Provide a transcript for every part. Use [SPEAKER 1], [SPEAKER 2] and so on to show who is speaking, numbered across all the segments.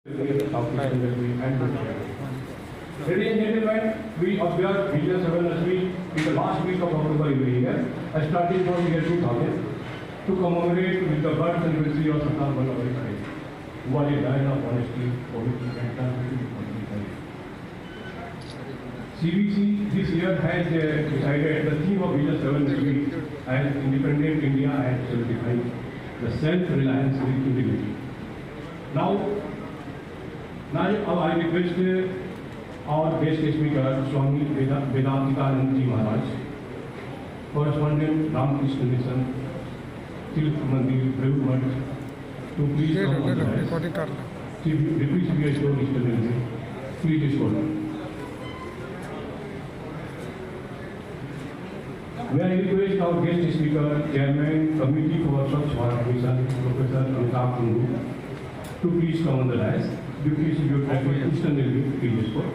[SPEAKER 1] Ladies and gentlemen, we observed Vision 7 Week in the last week of October every year, starting from year 2000, to commemorate with the birth anniversary of Sardar Vallabhbhai Patel, who was a lion of honesty, probity, and transparency in public life. CBC this year has decided the theme of Vision 7 Week as Independent India and Self-Define, the self-reliance with integrity. Now I request our guest speaker, Swami Vedantikanand Ji Maharaj, correspondent Ramakrishna Mission, Tirth Mandir, Brahumat, to please come on the rise. Deputy CBSO, Mr. Nilde, please hold. May I request our guest speaker, Chairman, Committee for Swachh Bharat Mission, Professor Amitabh Kundu, to please come on the rise. Deputy CBO, Mr. Nilde, please hold.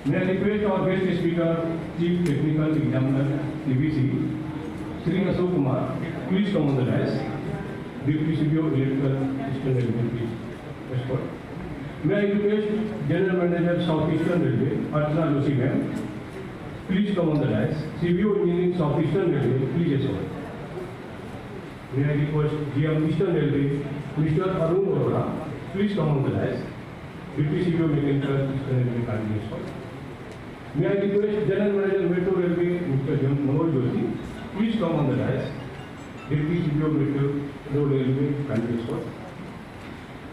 [SPEAKER 1] May I request our guest speaker, Chief Technical Examiner, CBC, Sri Ashok Kumar, please come on the rise. Deputy CBO, Electrical, Mr. Nilde, please hold. May I request General Manager, Southeastern Railway, Archana Joshi ma'am, please come on the rise. CBO Engineering, Southeastern Railway, please hold. May I request GM Eastern Railway, Mr. Arun Arora, please come on the rise. Deputy CBO Mechanical, Eastern Railway, kindly hold. May I request General Manager, Metro Railway, Mr. Manoj Joshi, please come on the rise. Deputy CBO Metro Railway, kindly hold.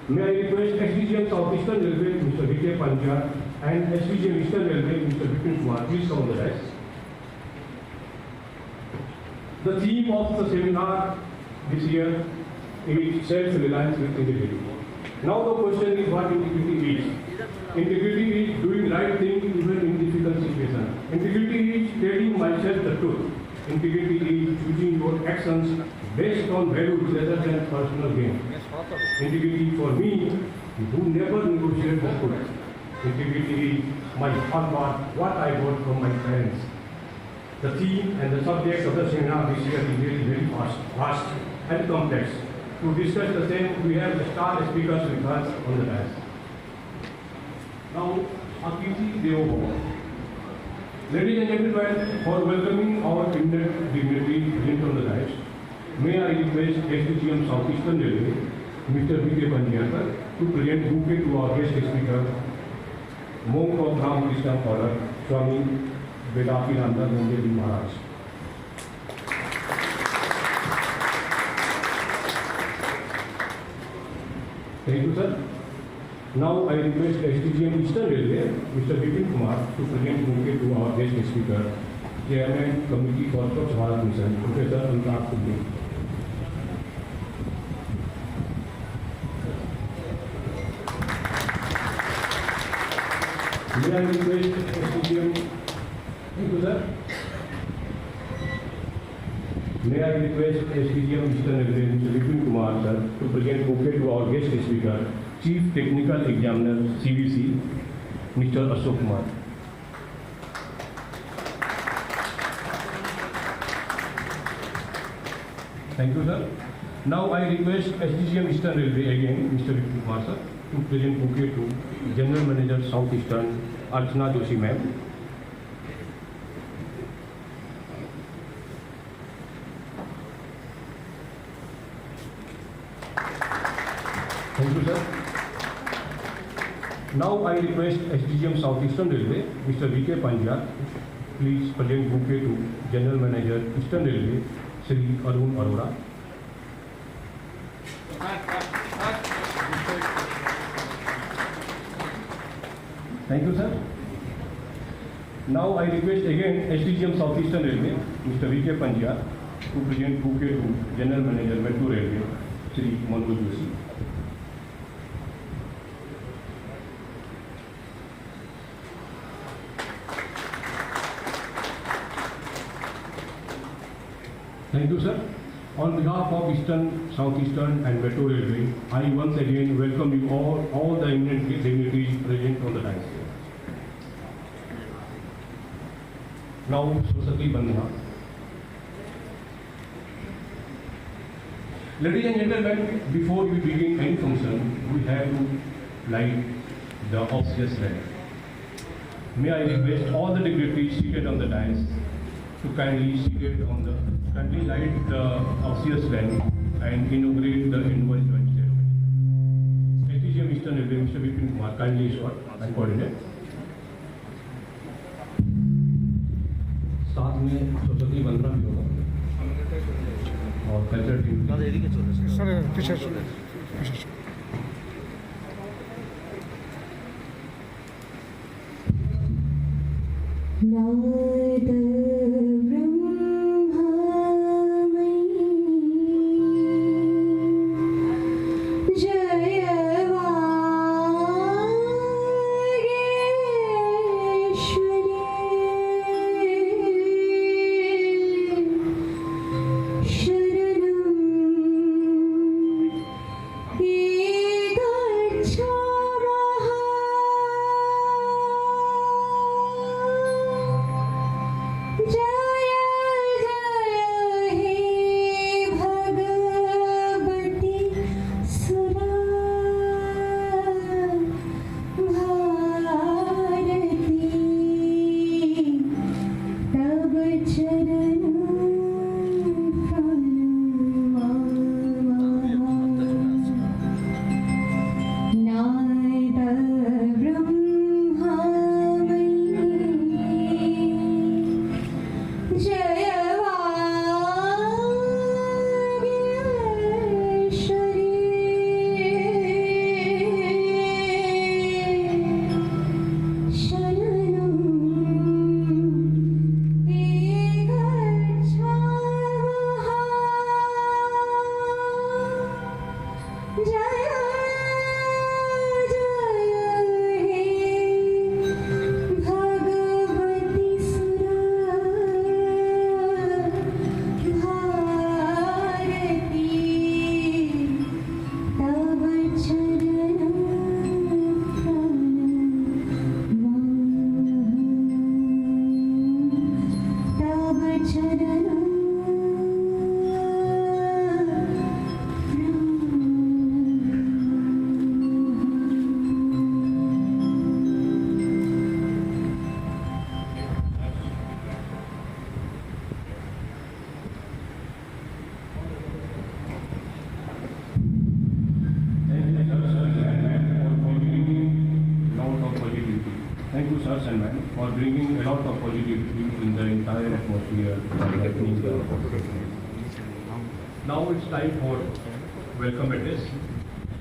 [SPEAKER 1] May I request SDGM Southeastern Railway, Mr. V.K. Panchal, and SDGM Eastern Railway, Mr. Vipin Kumar, please come on the rise. The theme of the seminar this year is self-reliance with integrity. Now the question is what integrity is. Integrity is doing right thing even in difficult situations. Integrity is telling myself the truth. Integrity is choosing your actions based on values rather than personal gain. Integrity for me, who never negotiate the truth. Integrity is my hallmark, what I got from my parents. The theme and the subject of the seminar this year is really very vast and complex. To discuss the same, we have the star speakers with us on the dais. Now, Akiti Devo. Ladies and gentlemen, for welcoming our eminent dignitary present on the dais, may I request SDGM Southeastern Railway, Mr. V.K. Panchal, to present bouquet to our guest speaker, monk of Ramakrishna Order, Swami Vedantikanand Ji Maharaj. Thank you, sir. Now I request SDGM Eastern Railway, Mr. Vipin Kumar, to present bouquet to our guest speaker, Chairman, Committee for Swachh Bharat Mission, Professor Amitabh Kundu. May I request SDGM, thank you, sir. May I request SDGM Eastern Railway, Mr. Vipin Kumar, sir, to present bouquet to our guest speaker, Chief Technical Examiner, CBC, Mr. Ashok Kumar. Thank you, sir. Now I request SDGM Eastern Railway again, Mr. Vipin Kumar, sir, to present bouquet to General Manager, Southeastern, Archana Joshi ma'am. Thank you, sir. Now I request SDGM Southeastern Railway, Mr. V.K. Panchal, please present bouquet to General Manager, Eastern Railway, Sri Arun Arora. Thank you, sir. Now I request again SDGM Southeastern Railway, Mr. V.K. Panchal, to present bouquet to General Manager, Metro Railway, Sri Manoj Joshi. Thank you, sir. On behalf of Eastern, Southeastern and Metro Railway, I once again welcome you all the eminent dignitaries present on the dais. Now, Saraswati Vandana. Ladies and gentlemen, before we begin any function, we have to light the auspicious lamp. May I request all the dignitaries seated on the dais to kindly light the auspicious lamp and inaugurate the annual joint ceremony. STGM Eastern Railway, Mr. Vipin Kumar, kindly escort and coordinate. साथ में स्वच्छता वंदना भी होगा और culture team
[SPEAKER 2] sir पीछे
[SPEAKER 3] नाद ब्रह्मामयी जयवागेश्वरी शरणं ये गच्छामः जय जय हे भगवती सुरा भारती तब चरण नाद ब्रह्मामयी जयवागेश्वरी शरणं ये गच्छामः जय जय हे भगवती सुरा भारती तब चरणं तब चरणं
[SPEAKER 1] Thank you, sirs and ma'am, for bringing a lot of positivity in the entire atmosphere while happening the Now it's time for welcome address.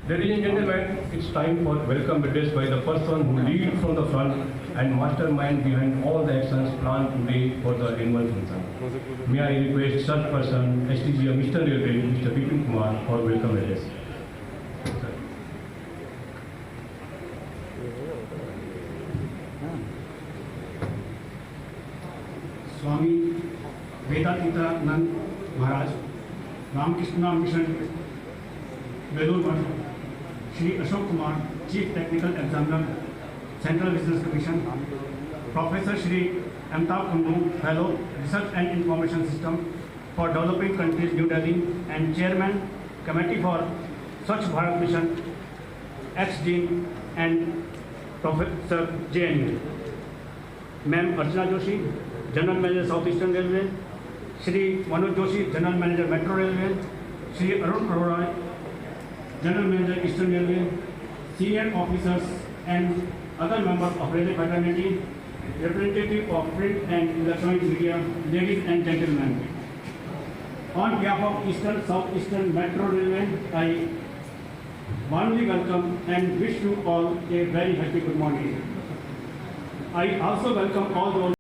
[SPEAKER 1] Ladies and gentlemen, it's time for welcome address by the person who leads from the front and mastermind behind all the actions planned today for the annual function. May I request such person, STGM Eastern Railway, Mr. Vipin Kumar, for welcome address. Sir.
[SPEAKER 4] Swami Vedantananda Maharaj, Ramakrishna mission Belur Math, Shri Ashok Kumar, chief technical examiner, central business commission, professor Shri Amitabh Kunnu, fellow, research and information system for developing countries New Delhi and chairman committee for Swachh Bharat mission, ex dean and professor JNU, ma'am Archana Joshi, general manager south eastern railway, Shri Manoj Joshi, general manager metro railway, Shri Arun Arora, general manager eastern railway, senior officers and other members of railway fraternity, representative of print and electronic media, ladies and gentlemen. On behalf of Eastern South Eastern Metro Railway, I warmly welcome and wish you all a very happy good morning. I also welcome all those